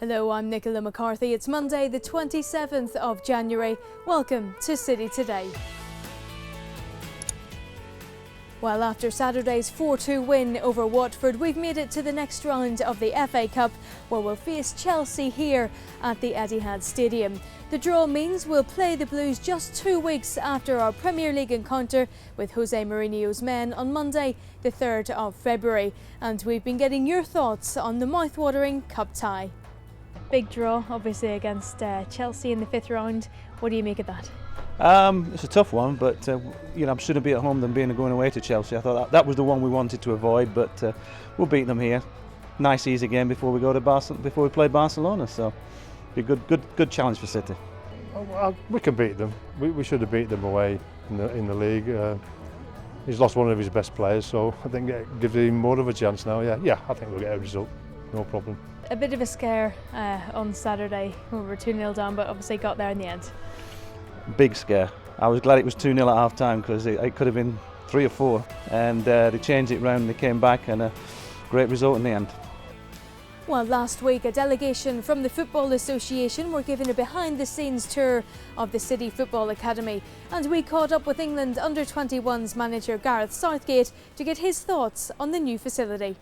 Hello, I'm Nicola McCarthy. It's Monday, the 27th of January. Welcome to City Today. Well, after Saturday's 4-2 win over Watford, we've made it to the next round of the FA Cup, where we'll face Chelsea here at the Etihad Stadium. The draw means we'll play the Blues just 2 weeks after our Premier League encounter with Jose Mourinho's men on Monday, the 3rd of February. And we've been getting your thoughts on the mouth-watering cup tie. Big draw, obviously, against Chelsea in the 5th round. What do you make of that? It's a tough one, but I'm sooner be at home than going away to Chelsea. I thought that was the one we wanted to avoid, but we'll beat them here. Nice, easy game before we go to before we play Barcelona. So, be a good challenge for City. Well, we can beat them. We should have beat them away in the league. He's lost one of his best players, so I think it gives him more of a chance now. Yeah, I think we'll get a result. No problem. A bit of a scare on Saturday when we were 2-0 down, but obviously got there in the end. Big scare. I was glad it was 2-0 at half time because it could have been 3 or 4, and they changed it round, they came back, and a great result in the end. Well, last week a delegation from the Football Association were given a behind-the-scenes tour of the City Football Academy, and we caught up with England Under-21's manager Gareth Southgate to get his thoughts on the new facility.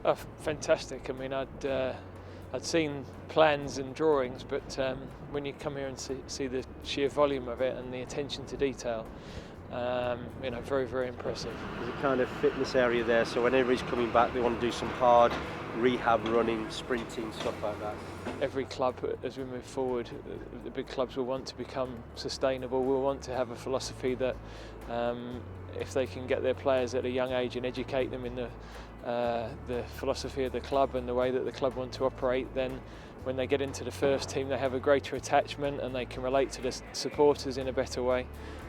Oh, fantastic. I mean, I'd seen plans and drawings, but when you come here and see the sheer volume of it and the attention to detail, very, very impressive. There's a kind of fitness area there, so whenever he's coming back, they want to do some hard rehab, running, sprinting, stuff like that. Every club, as we move forward, the big clubs will want to become sustainable. We'll want to have a philosophy that if they can get their players at a young age and educate them in the philosophy of the club and the way that the club want to operate, then when they get into the first team they have a greater attachment and they can relate to the supporters in a better way.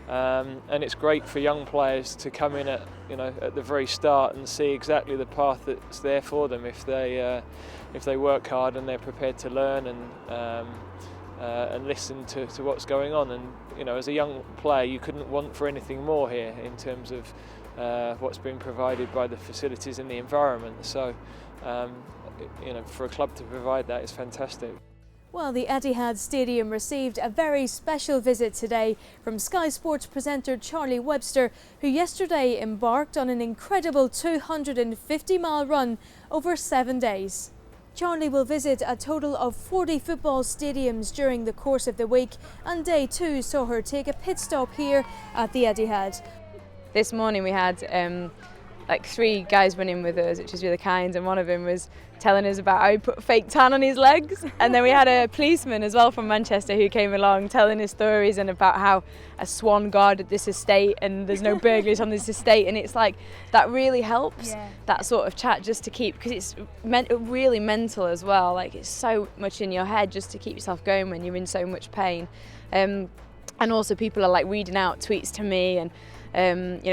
And it's great for young players to come in at the very start and see exactly the path that's there for them if they work hard and they're prepared to learn and listen to what's going on. And as a young player, you couldn't want for anything more here in terms of what's being provided by the facilities and the environment. So, for a club to provide that is fantastic. Well, the Etihad Stadium received a very special visit today from Sky Sports presenter Charlie Webster, who yesterday embarked on an incredible 250-mile run over 7 days. Charlie will visit a total of 40 football stadiums during the course of the week, and day 2 saw her take a pit stop here at the Etihad. This morning we had 3 guys running with us, which was really kind, and one of them was telling us about how he put fake tan on his legs. And then we had a policeman as well from Manchester who came along telling us stories and about how a swan guarded this estate and there's no burglaries on this estate, and it's like that really helps, that sort of chat, just to keep, because it's really mental as well, like it's so much in your head just to keep yourself going when you're in so much pain. And also people are like reading out tweets to me and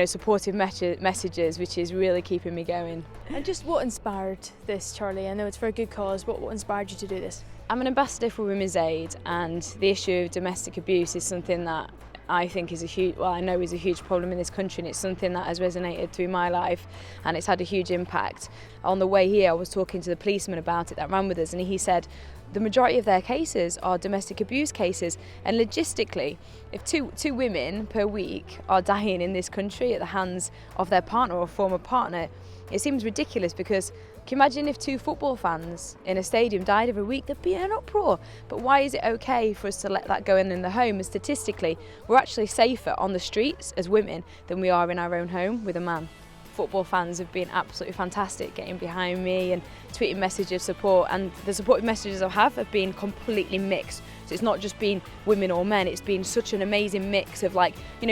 supportive messages, which is really keeping me going. And just what inspired this, Charlie? I know it's for a good cause. What inspired you to do this? I'm an ambassador for Women's Aid, and the issue of domestic abuse is something that I think is a huge problem in this country, and it's something that has resonated through my life, and it's had a huge impact. On the way here, I was talking to the policeman about it that ran with us, and he said the majority of their cases are domestic abuse cases, and logistically, if two women per week are dying in this country at the hands of their partner or former partner, it seems ridiculous, because can you imagine if 2 football fans in a stadium died every week? There'd be an uproar. But why is it okay for us to let that go in the home? And statistically, we're actually safer on the streets as women than we are in our own home with a man. Football fans have been absolutely fantastic, getting behind me and tweeting messages of support, and the supportive messages I have been completely mixed. So it's not just been women or men, it's been such an amazing mix of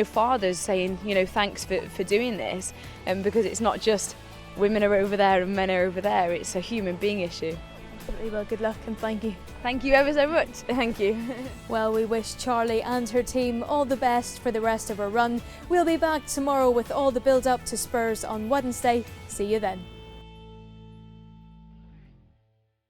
fathers saying, thanks for doing this, and because it's not just women are over there and men are over there, it's a human being issue. Well, good luck and thank you. Thank you ever so much. Thank you. Well, we wish Charlie and her team all the best for the rest of her run. We'll be back tomorrow with all the build-up to Spurs on Wednesday. See you then.